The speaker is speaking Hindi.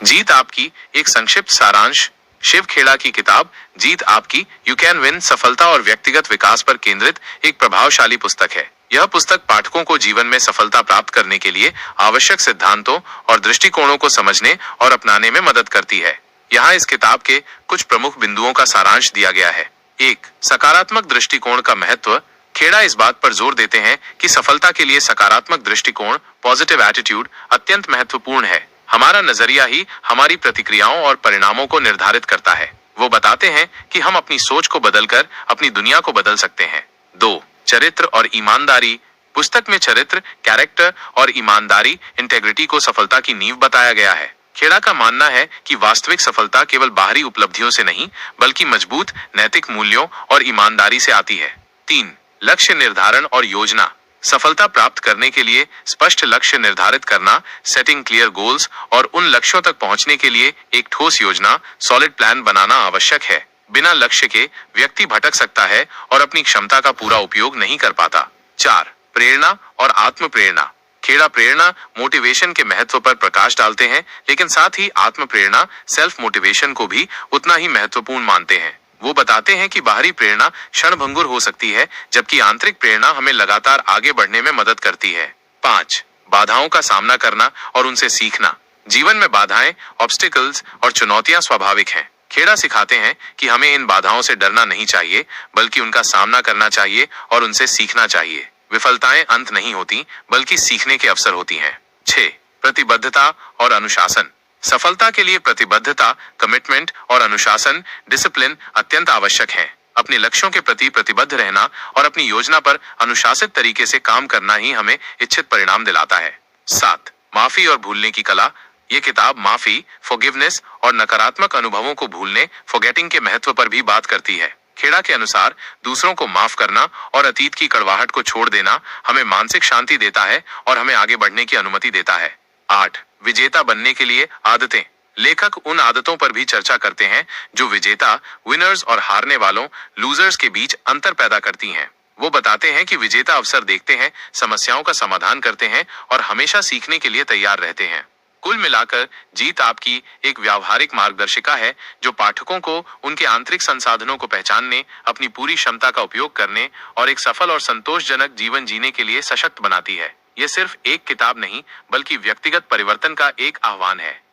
जीत आपकी एक संक्षिप्त सारांश। शिव खेड़ा की किताब जीत आपकी यू कैन विन सफलता और व्यक्तिगत विकास पर केंद्रित एक प्रभावशाली पुस्तक है। यह पुस्तक पाठकों को जीवन में सफलता प्राप्त करने के लिए आवश्यक सिद्धांतों और दृष्टिकोणों को समझने और अपनाने में मदद करती है। यहाँ इस किताब के कुछ प्रमुख बिंदुओं का सारांश दिया गया है। 1. सकारात्मक दृष्टिकोण का महत्व। खेड़ा इस बात पर जोर देते हैं कि सफलता के लिए सकारात्मक दृष्टिकोण पॉजिटिव एटीट्यूड अत्यंत महत्वपूर्ण है। हमारा नजरिया ही हमारी प्रतिक्रियाओं और परिणामों को निर्धारित करता है। वो बताते हैं कि हम अपनी सोच को बदलकर अपनी दुनिया को बदल सकते हैं। 2. चरित्र और ईमानदारी। पुस्तक में चरित्र कैरेक्टर और ईमानदारी इंटेग्रिटी को सफलता की नींव बताया गया है। खेड़ा का मानना है कि वास्तविक सफलता केवल बाहरी उपलब्धियों से नहीं बल्कि मजबूत नैतिक मूल्यों और ईमानदारी से आती है। 3. लक्ष्य निर्धारण और योजना। सफलता प्राप्त करने के लिए स्पष्ट लक्ष्य निर्धारित करना, सेटिंग क्लियर गोल्स और उन लक्ष्यों तक पहुंचने के लिए एक ठोस योजना सॉलिड प्लान बनाना आवश्यक है। बिना लक्ष्य के व्यक्ति भटक सकता है और अपनी क्षमता का पूरा उपयोग नहीं कर पाता। 4. प्रेरणा और आत्म प्रेरणा। खेड़ा प्रेरणा मोटिवेशन के महत्व पर प्रकाश डालते हैं, लेकिन साथ ही आत्म प्रेरणा सेल्फ मोटिवेशन को भी उतना ही महत्वपूर्ण मानते हैं। वो बताते हैं कि बाहरी प्रेरणा क्षणभंगुर हो सकती है, जबकि आंतरिक प्रेरणा हमें लगातार आगे बढ़ने में मदद करती है। 5. बाधाओं का सामना करना और उनसे सीखना। जीवन में बाधाएं, ऑब्स्टिकल्स और चुनौतियां स्वाभाविक हैं। खेड़ा सिखाते हैं कि हमें इन बाधाओं से डरना नहीं चाहिए, बल्कि उनका सामना करना चाहिए और उनसे सीखना चाहिए। विफलताएं अंत नहीं होती, बल्कि सीखने के अवसर होती हैं। 6. प्रतिबद्धता और अनुशासन। सफलता के लिए प्रतिबद्धता, कमिटमेंट और अनुशासन डिसिप्लिन अत्यंत आवश्यक है। अपने लक्ष्यों के प्रति प्रतिबद्ध रहना और अपनी योजना पर अनुशासित तरीके से काम करना ही हमें इच्छित परिणाम दिलाता है। 7. माफी और भूलने की कला। ये किताब माफी, फॉरगिवनेस और नकारात्मक अनुभवों को भूलने, फॉरगेटिंग के महत्व पर भी बात करती है। खेड़ा के अनुसार दूसरों को माफ करना और अतीत की कड़वाहट को छोड़ देना हमें मानसिक शांति देता है और हमें आगे बढ़ने की अनुमति देता है। 8. विजेता बनने के लिए आदतें। लेखक उन आदतों पर भी चर्चा करते हैं जो विजेता विनर्स और हारने वालों लूजर्स के बीच अंतर पैदा करती हैं। वो बताते हैं कि विजेता अवसर देखते हैं, समस्याओं का समाधान करते हैं और हमेशा सीखने के लिए तैयार रहते हैं। कुल मिलाकर जीत आपकी एक व्यावहारिक मार्गदर्शिका है जो पाठकों को उनके आंतरिक संसाधनों को पहचानने, अपनी पूरी क्षमता का उपयोग करने और एक सफल और संतोषजनक जीवन जीने के लिए सशक्त बनाती है। ये सिर्फ एक किताब नहीं बल्कि व्यक्तिगत परिवर्तन का एक आह्वान है।